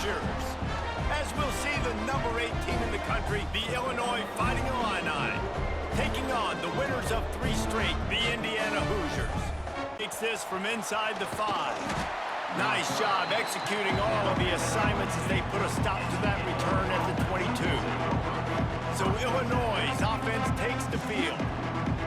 Hoosiers. As we'll see the number 8 team in the country, the Illinois Fighting Illini, taking on the winners of 3 straight, the Indiana Hoosiers. Takes this from inside the 5. Nice job executing all of the assignments as they put a stop to that return at the 22. So Illinois' offense takes the field.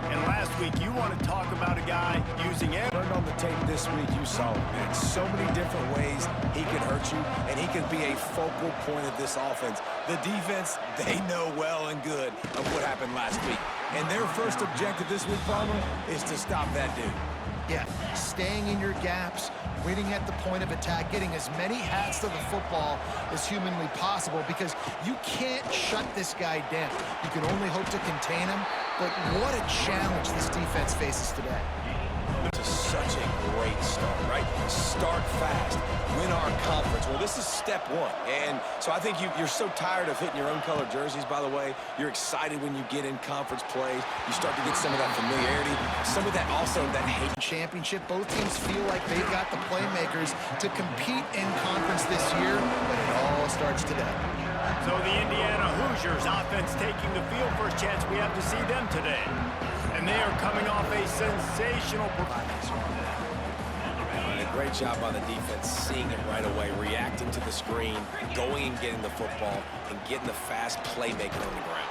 And last week, you want to talk about a guy using it. Learned on the tape this week, you saw it, man. So many different ways he can hurt you, and he can be a focal point of this offense. The defense, they know well and good of what happened last week. And their first objective this week, Palmer, is to stop that dude. Yeah, staying in your gaps, waiting at the point of attack, getting as many hats to the football as humanly possible, because you can't shut this guy down. You can only hope to contain him, but what a challenge this defense faces today. To such a great start, right? Start fast, win our conference. Well, this is step 1. And so I think you're so tired of hitting your own colored jerseys, by the way. You're excited when you get in conference plays. You start to get some of that familiarity, some of that also that hate. Championship, both teams feel like they've got the playmakers to compete in conference this year, but it all starts today. So the Indiana Hoosiers offense taking the field. First chance we have to see them today. And they are coming off a sensational performance. A great job on the defense, seeing it right away, reacting to the screen, going and getting the football, and getting the fast playmaker on the ground.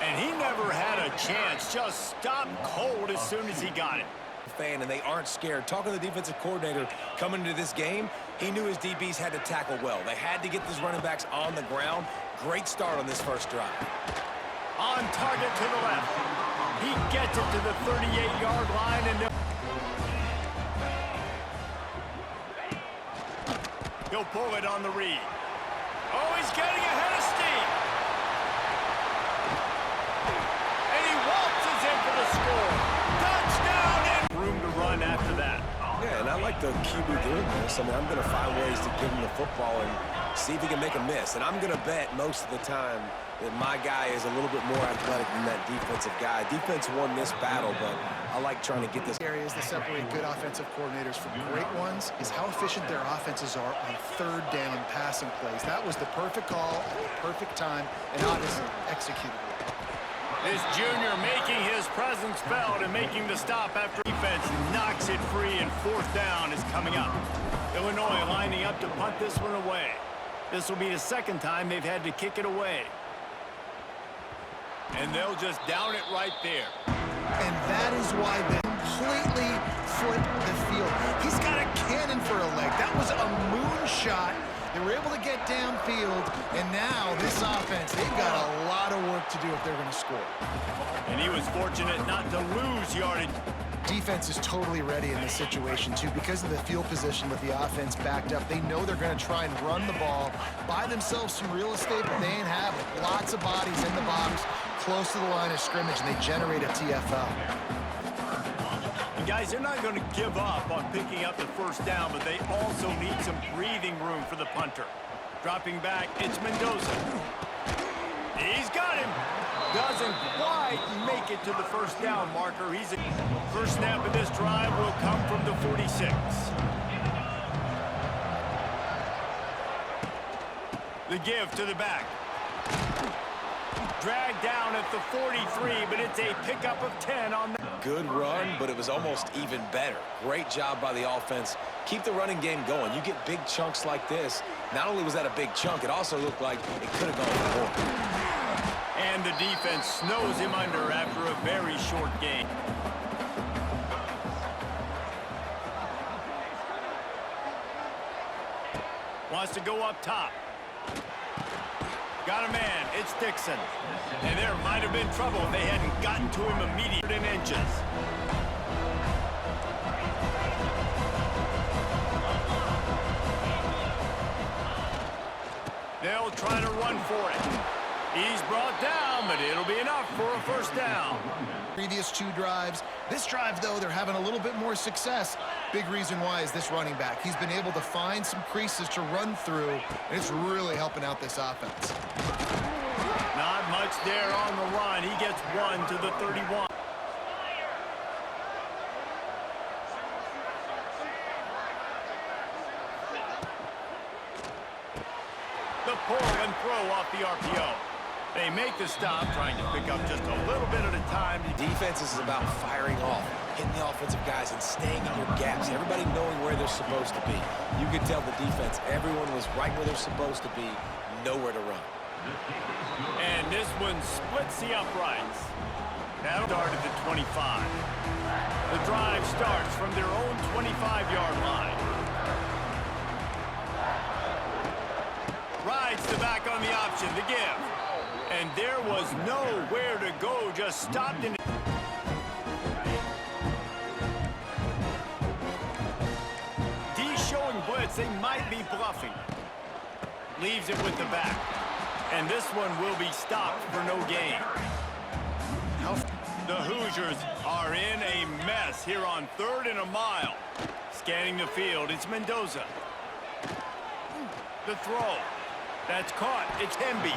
And he never had a chance, just stopped cold as soon as he got it. Fan, and they aren't scared. Talking to the defensive coordinator coming into this game, he knew his DBs had to tackle well. They had to get these running backs on the ground. Great start on this first drive. On target to the left. He gets it to the 38-yard line, and he'll pull it on the read. Oh, he's getting ahead of steam. And he waltzes in for the score. Touchdown, and room to run after that. Yeah, and I like the QB doing this. I mean, I'm going to find ways to give him the football and see if he can make a miss. And I'm going to bet most of the time that my guy is a little bit more athletic than that defensive guy. Defense won this battle, but I like trying to get this. Areas that separate good offensive coordinators from great ones is how efficient their offenses are on 3rd down passing plays. That was the perfect call at the perfect time, and obviously executed it. This junior making his presence felt and making the stop after defense knocks it free, and 4th down is coming up. Illinois lining up to punt this one away. This will be the 2nd time they've had to kick it away. And they'll just down it right there. And that is why they completely flip the field. He's got a cannon for a leg. That was a moonshot. They were able to get downfield, and now this offense, they've got a lot of work to do if they're going to score. And he was fortunate not to lose yardage. Defense is totally ready in this situation, too, because of the field position with the offense backed up. They know they're going to try and run the ball, buy themselves some real estate, but they ain't have it. Lots of bodies in the box, close to the line of scrimmage, and they generate a TFL. And guys, they're not going to give up on picking up the 1st down, but they also need some breathing room for the punter. Dropping back, it's Mendoza. He's got him. Doesn't quite make it to the 1st down marker. First snap of this drive will come from the 46. The give to the back. Dragged down at the 43, but it's a pickup of 10 on the... Good run, but it was almost even better. Great job by the offense. Keep the running game going. You get big chunks like this. Not only was that a big chunk, it also looked like it could have gone for more. And the defense snows him under after a very short game. Wants to go up top. Got a man. It's Dixon. And there might have been trouble if they hadn't gotten to him immediately in inches. They'll try to run for it. He's brought down, but it'll be enough for a 1st down. Previous 2 drives. This drive, though, they're having a little bit more success. Big reason why is this running back. He's been able to find some creases to run through, and it's really helping out this offense. Not much there on the run. He gets 1 to the 31. pull and throw off the RPO. They make the stop, trying to pick up just a little bit at a time. Defense is about firing off, hitting the offensive guys, and staying in your gaps. Everybody knowing where they're supposed to be. You could tell the defense, everyone was right where they're supposed to be, nowhere to run. And this one splits the uprights. That'll start at the 25. The drive starts from their own 25-yard line. Rides the back on the option, the give. And there was nowhere to go, just stopped in. D showing blitz, they might be bluffing. Leaves it with the back. And this one will be stopped for no gain. The Hoosiers are in a mess here on 3rd and a mile. Scanning the field, it's Mendoza. The throw. That's caught. It's Hemby.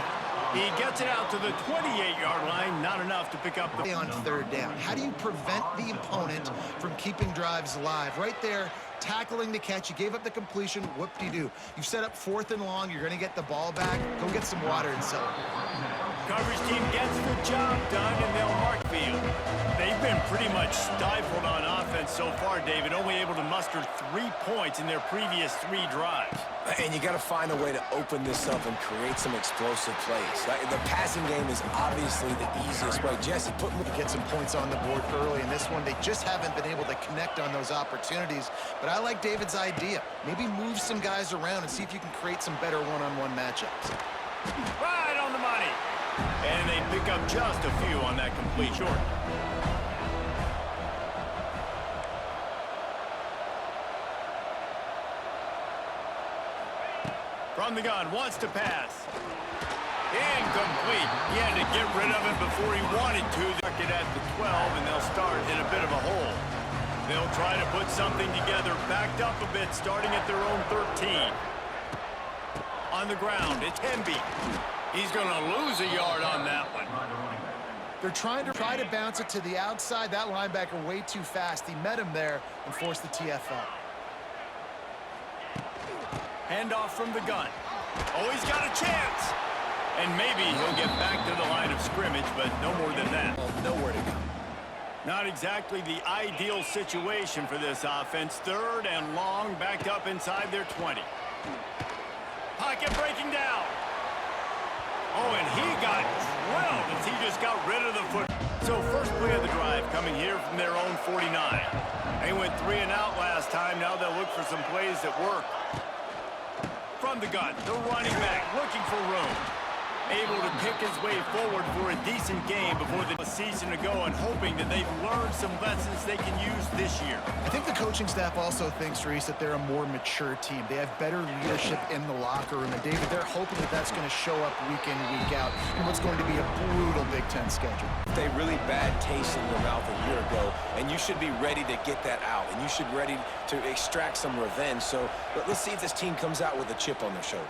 He gets it out to the 28-yard line. Not enough to pick up the... On 3rd down. How do you prevent the opponent from keeping drives alive? Right there, tackling the catch. You gave up the completion. Whoop-de-doo. You set up 4th and long. You're going to get the ball back. Go get some water and celebrate. Coverage team gets the job done, and they'll mark field. They've been pretty much stifled on offense so far, David, only able to muster 3 points in their previous 3 drives. And you got to find a way to open this up and create some explosive plays. The passing game is obviously the easiest way. Jesse, put me To get some points on the board early in this one. They just haven't been able to connect on those opportunities. But I like David's idea. Maybe move some guys around and see if you can create some better one-on-one matchups. Right on the money. And they pick up just a few on that complete short. From the gun, wants to pass. Incomplete. He had to get rid of it before he wanted to. They'll get at the 12, and they'll start in a bit of a hole. They'll try to put something together, backed up a bit, starting at their own 13. On the ground, it's Hemby. He's going to lose a yard on that one. They're trying to bounce it to the outside. That linebacker way too fast. He met him there and forced the TFL. Handoff from the gun. Oh, he's got a chance. And maybe he'll get back to the line of scrimmage, but no more than that. nowhere to go. Not exactly the ideal situation for this offense. 3rd and long, backed up inside their 20. Pocket breaking down. Oh, and he got drilled as he just got rid of the foot. So first play of the drive coming here from their own 49. They went 3 and out last time. Now they'll look for some plays that work. From the gun, the running back looking for room. Able to pick his way forward for a decent game before the season to go, and hoping that they've learned some lessons they can use this year. I think the coaching staff also thinks, Reese, that they're a more mature team. They have better leadership in the locker room. And, David, they're hoping that that's going to show up week in, week out in what's going to be a brutal Big Ten schedule. They really bad taste in your mouth a year ago, and you should be ready to get that out, and you should be ready to extract some revenge. So let's see if this team comes out with a chip on their shoulder.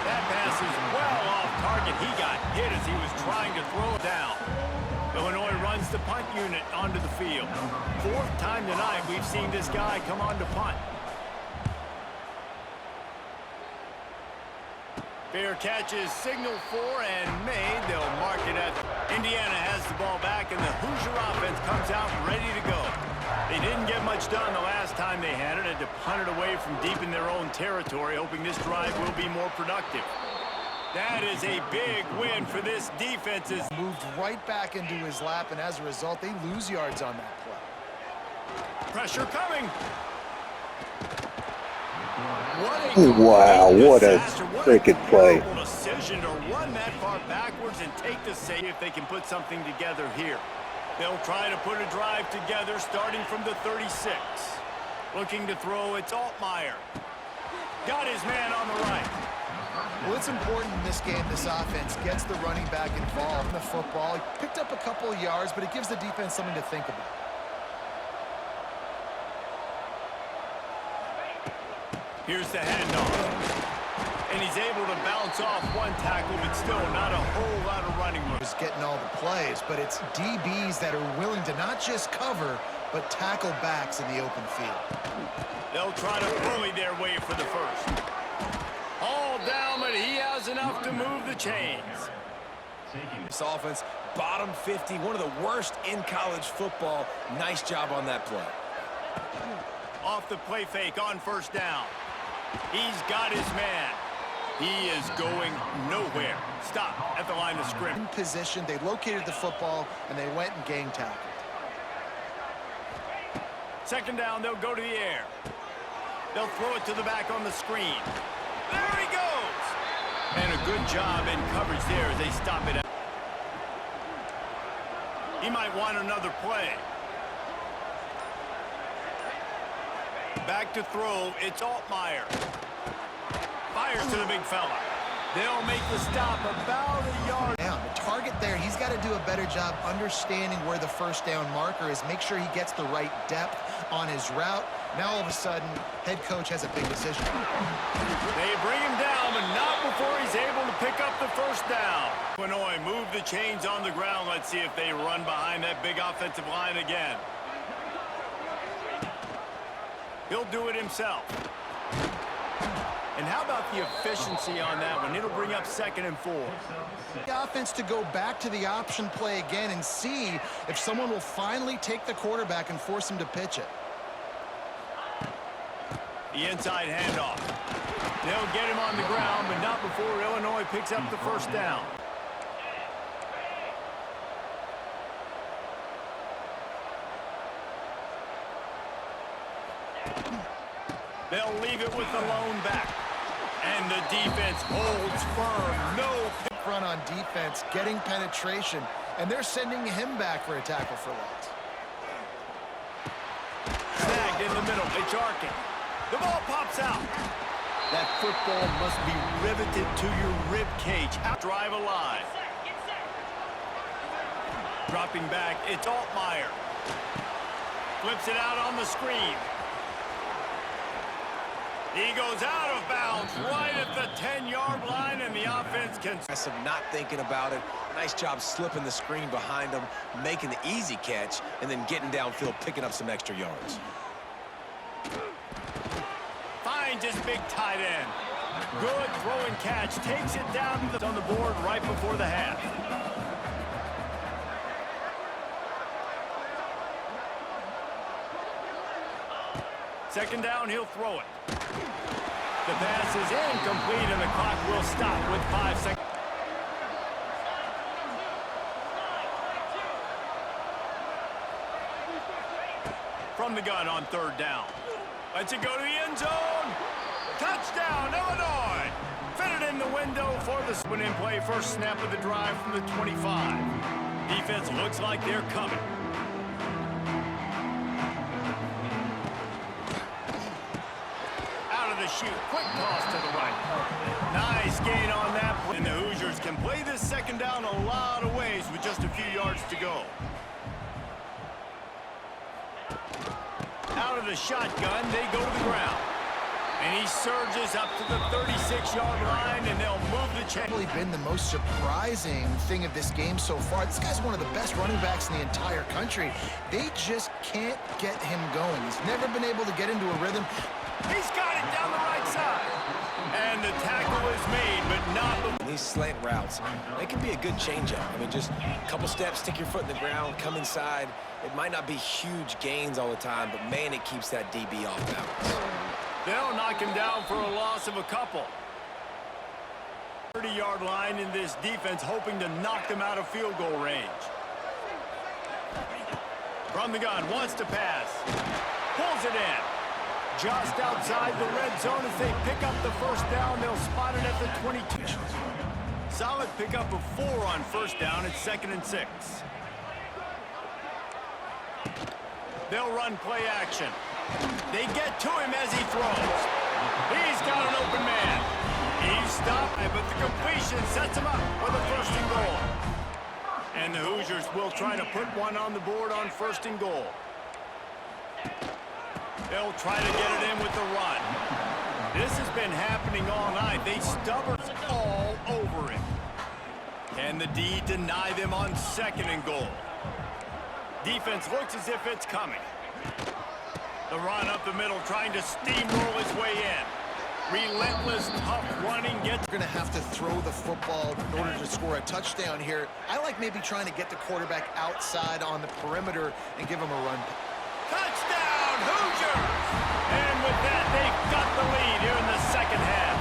That pass is well off target. He got hit as he was trying to throw it down. Illinois runs the punt unit onto the field. 4th time tonight we've seen this guy come on to punt. Fair catch is signaled for and made. They'll mark it at... Indiana has the ball back, and the Hoosier offense comes out ready to go. They didn't get much done the last time they had it. Had to punt it away from deep in their own territory, hoping this drive will be more productive. That is a big win for this defense. Moved right back into his lap, and as a result, they lose yards on that play. Pressure coming. Wow, what a freaking play. Decision to run that far backwards and take the save if they can put something together here. They'll try to put a drive together starting from the 36. Looking to throw, it's Altmaier. Got his man on the right. Well, it's important in this game, this offense gets the running back involved in the football. He picked up a couple of yards, but it gives the defense something to think about. Here's the handoff. And he's able to bounce off one tackle, but still not a whole lot of running room. He's getting all the plays, but it's DBs that are willing to not just cover, but tackle backs in the open field. They'll try to bully their way for the first. All down, but he has enough to move the chains. This offense, bottom 50, one of the worst in college football. Nice job on that play. Off the play fake on first down. He's got his man. He is going nowhere. Stop at the line of scrimmage. In position, they located the football, and they went and gang tackled. Second down, they'll go to the air. They'll throw it to the back on the screen. There he goes! And a good job in coverage there as they stop it. He might want another play. Back to throw, it's Altmaier. Fires to the big fella. They'll make the stop about a yard. Down. The target there, he's got to do a better job understanding where the first down marker is. Make sure he gets the right depth on his route. Now, all of a sudden, head coach has a big decision. They bring him down, but not before he's able to pick up the first down. Illinois move the chains on the ground. Let's see if they run behind that big offensive line again. He'll do it himself. And how about the efficiency on that one? It'll bring up 2nd and 4. The offense to go back to the option play again and see if someone will finally take the quarterback and force him to pitch it. The inside handoff. They'll get him on the ground, but not before Illinois picks up the first down. They'll leave it with the lone back. And the defense holds firm. No Front on defense, getting penetration, and they're sending him back for a tackle for loss. snagged in the middle. It's Arkin. The ball pops out. That football must be riveted to your rib cage. Drive alive. Dropping back, it's Altmaier. Flips it out on the screen. He goes out of bounds right at the 10-yard line, and the offense can... Not thinking about it. Nice job slipping the screen behind him, making the easy catch, and then getting downfield, picking up some extra yards. Finds his big tight end. Good throw and catch. Takes it down to on the board right before the half. Second down, he'll throw it. The pass is incomplete, and the clock will stop with 5 seconds. From the gun on third down. Lets it go to the end zone. Touchdown, Illinois. Fitted in the window for the spin in play. First snap of the drive from the 25. Defense looks like they're coming. Shoot. Quick toss to the right. Nice gain on that play. And the Hoosiers can play this second down a lot of ways with just a few yards to go. Out of the shotgun, they go to the ground. And he surges up to the 36-yard line, and they'll move the chain. Probably been the most surprising thing of this game so far. This guy's one of the best running backs in the entire country. They just can't get him going. He's never been able to get into a rhythm. He's got it down the right side. And the tackle is made, but not... These slant routes, they can be a good changeup. I mean, just a couple steps, stick your foot in the ground, come inside. It might not be huge gains all the time, but, man, it keeps that DB off balance. They'll knock him down for a loss of a couple. 30-yard line in this defense, hoping to knock them out of field goal range. From the gun, wants to pass. Pulls it in. Just outside the red zone as they pick up the first down. They'll spot it at the 22. Solid pickup of 4 on first down. It's 2nd and 6. They'll run play action. They get to him as he throws. He's got an open man. He's stopped, but the completion sets him up for the 1st and goal. And the Hoosiers will try to put one on the board on 1st and goal. They'll try to get it in with the run. This has been happening all night. They stubborn all over it. Can the D deny them on 2nd and goal? Defense looks as if it's coming. The run up the middle, trying to steamroll his way in. Relentless, tough running gets... You're going to have to throw the football in order to score a touchdown here. I like maybe trying to get the quarterback outside on the perimeter and give him a run. Touchdown, Hoosiers! And with that, they've got the lead here in the second half.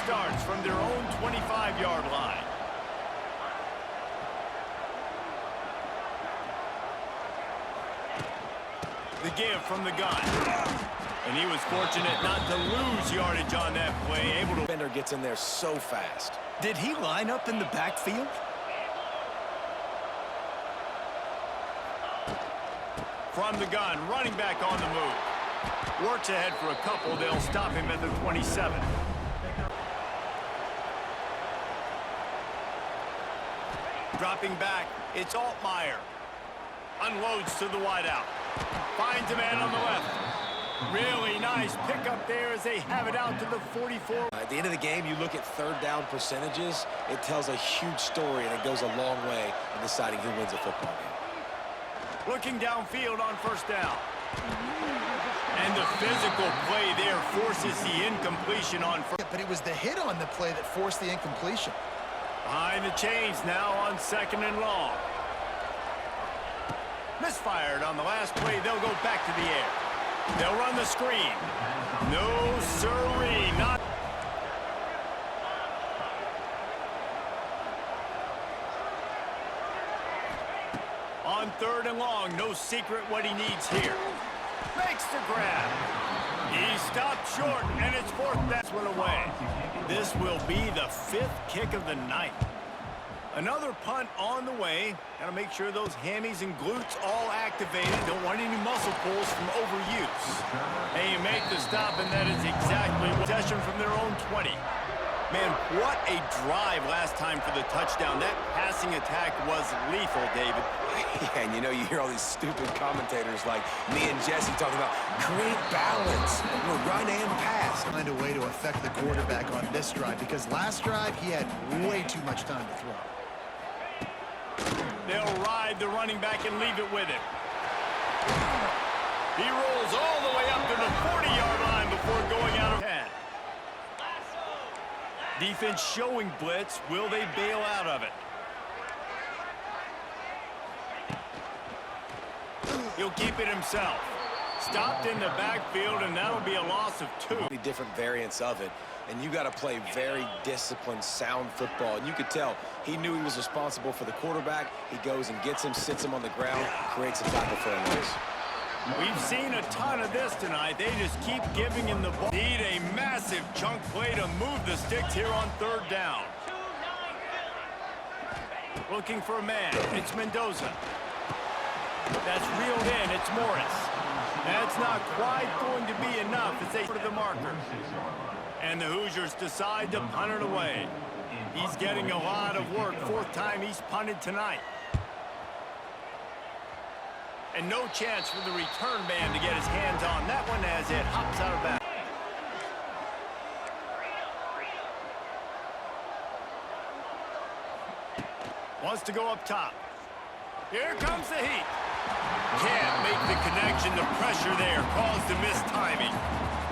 Starts from their own 25-yard line. The give from the gun. And he was fortunate not to lose yardage on that play. Able to... Defender gets in there so fast. Did he line up in the backfield? From the gun, running back on the move. Works ahead for a couple. They'll stop him at the 27. Dropping back, it's Altmaier. Unloads to the wideout. Finds a man on the left. Really nice pickup there as they have it out to the 44. At the end of the game, you look at third down percentages, it tells a huge story, and it goes a long way in deciding who wins a football game. Looking downfield on first down. And the physical play there forces the incompletion on first. But it was the hit on the play that forced the incompletion. Behind the chains now on 2nd and long. Misfired on the last play. They'll go back to the air. They'll run the screen. No, sirree, not. On 3rd and long, no secret what he needs here. Makes the grab. He stopped short, and it's 4th. That's one away. This will be the 5th kick of the night. Another punt on the way. Got to make sure those hammies and glutes all activated. Don't want any muscle pulls from overuse. They make the stop, and that is exactly what possession from their own 20. Man, what a drive last time for the touchdown. That passing attack was lethal, David. Yeah, and you hear all these stupid commentators like me and Jesse talking about create balance, run and pass. Find a way to affect the quarterback on this drive because last drive he had way too much time to throw. They'll ride the running back and leave it with him. He rolls all the way up to the 40-yard line before going out of 10. Defense showing blitz. Will they bail out of it? He'll keep it himself. Stopped in the backfield, and that'll be a loss of 2. Different variants of it, and you got to play very disciplined, sound football. And you could tell he knew he was responsible for the quarterback. He goes and gets him, sits him on the ground, creates a tackle for a loss. We've seen a ton of this tonight. They just keep giving him the ball. Need a massive chunk play to move the sticks here on 3rd down. Looking for a man. It's Mendoza. That's reeled in. It's Morris. That's not quite going to be enough as they put the marker. And the Hoosiers decide to punt it away. He's getting a lot of work. 4th time he's punted tonight. And no chance for the return man to get his hands on that one as it hops out of bounds. Wants to go up top. Here comes the heat. Can't make the connection. The pressure there caused the missed timing.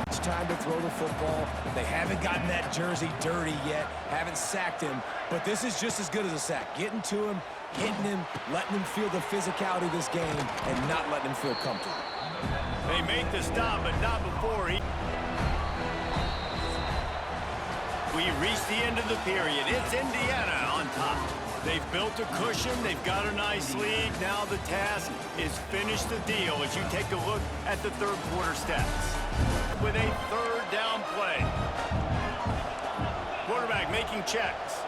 It's time to throw the football. They haven't gotten that jersey dirty yet, haven't sacked him, but this is just as good as a sack. Getting to him, hitting him, letting him feel the physicality of this game, and not letting him feel comfortable. They make the stop, but not before he... We reach the end of the period. It's Indiana on top. They've built a cushion. They've got a nice lead. Now the task is finish the deal as you take a look at the 3rd quarter stats. With a 3rd down play. Quarterback making checks.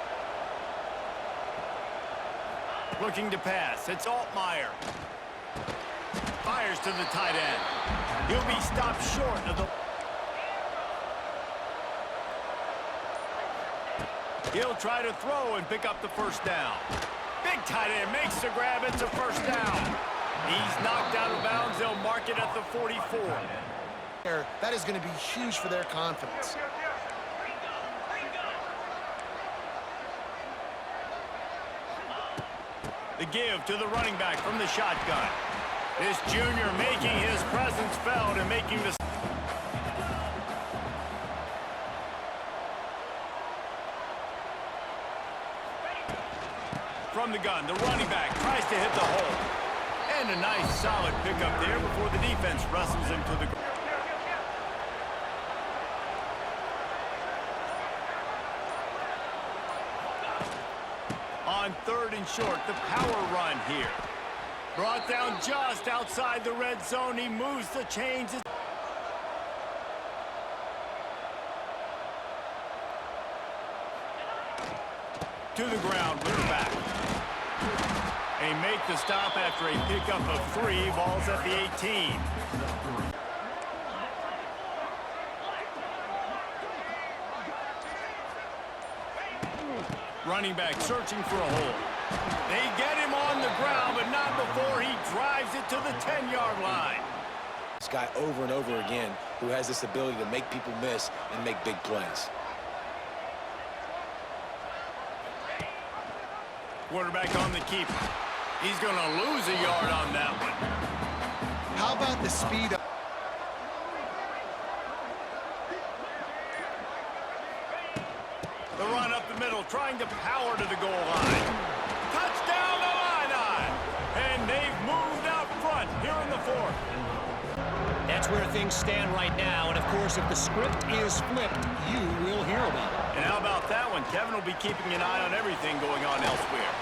Looking to pass. It's Altmaier. Fires to the tight end. He'll be stopped short of the... He'll try to throw and pick up the 1st down. Big tight end makes the grab. It's a 1st down. He's knocked out of bounds. They'll mark it at the 44. That is going to be huge for their confidence. The give to the running back from the shotgun. This junior making his presence felt and making the... From the gun, the running back tries to hit the hole. And a nice solid pickup there before the defense wrestles him to the ground. On 3rd and short, the power run here. Brought down just outside the red zone. He moves the chains. To the ground with the back. They make the stop after a pickup of 3. Ball's at the 18. Running back searching for a hole. They get him on the ground, but not before he drives it to the 10-yard line. This guy over and over again who has this ability to make people miss and make big plays. Quarterback on the keeper. He's going to lose a yard on that one. How about the speed up? The run up the middle, trying to power to the goal line. Touchdown, Illini! And they've moved out front here in the 4th. That's where things stand right now, and of course, if the script is flipped, you will hear about it. And how about that one? Kevin will be keeping an eye on everything going on elsewhere.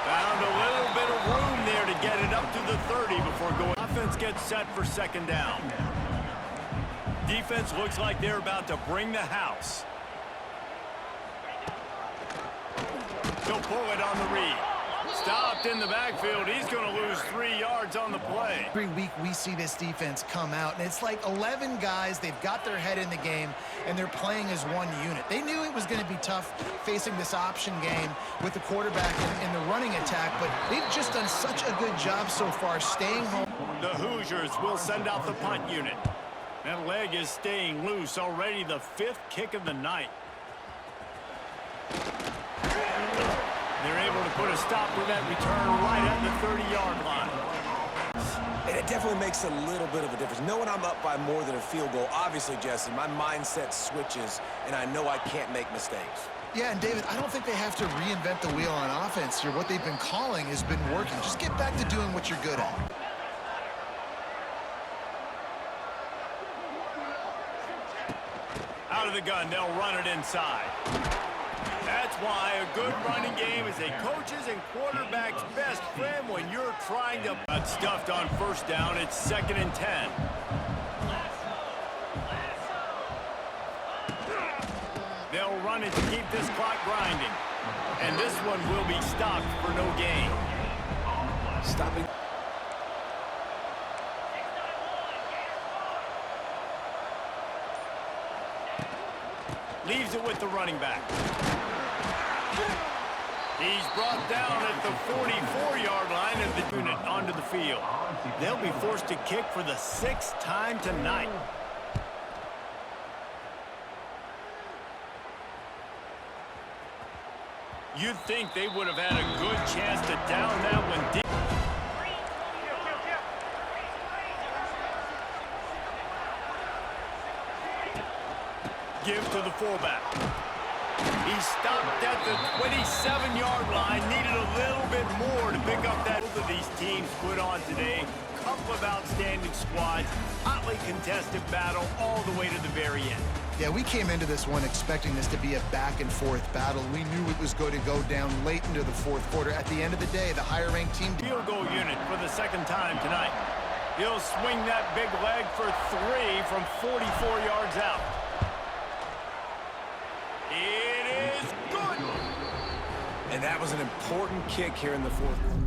Found a little bit of room there to get it up to the 30 before going. Offense gets set for 2nd down. Defense looks like they're about to bring the house. He'll pull it on the read. Stopped in the backfield. He's going to lose 3 yards on the play. Every week we see this defense come out, and it's like 11 guys. They've got their head in the game, and they're playing as one unit. They knew it was going to be tough facing this option game with the quarterback in the running attack, but they've just done such a good job so far staying home. The Hoosiers will send out the punt unit. That leg is staying loose already, the 5th kick of the night. They're able to put a stop to that return right at the 30-yard line. And it definitely makes a little bit of a difference. Knowing I'm up by more than a field goal, obviously, Jesse, my mindset switches, and I know I can't make mistakes. Yeah, and David, I don't think they have to reinvent the wheel on offense here. What they've been calling has been working. Just get back to doing what you're good at. Out of the gun, they'll run it inside. That's why a good running game is a coach's and quarterback's best friend when you're trying to... Got stuffed on 1st down. It's 2nd and 10. They'll run it to keep this clock grinding. And this one will be stopped for no gain. Stopping. Leaves it with the running back. He's brought down at the 44-yard line of the unit onto the field. They'll be forced to kick for the 6th time tonight. You'd think they would have had a good chance to down that one deep. Give to the fullback. He stopped at the 27-yard line, needed a little bit more to pick up that. Both of these teams put on today. Couple of outstanding squads, hotly contested battle all the way to the very end. Yeah, we came into this one expecting this to be a back-and-forth battle. We knew it was going to go down late into the 4th quarter. At the end of the day, the higher-ranked team... Field goal unit for the 2nd time tonight. He'll swing that big leg for 3 from 44 yards out. It is good. And that was an important kick here in the 4th quarter.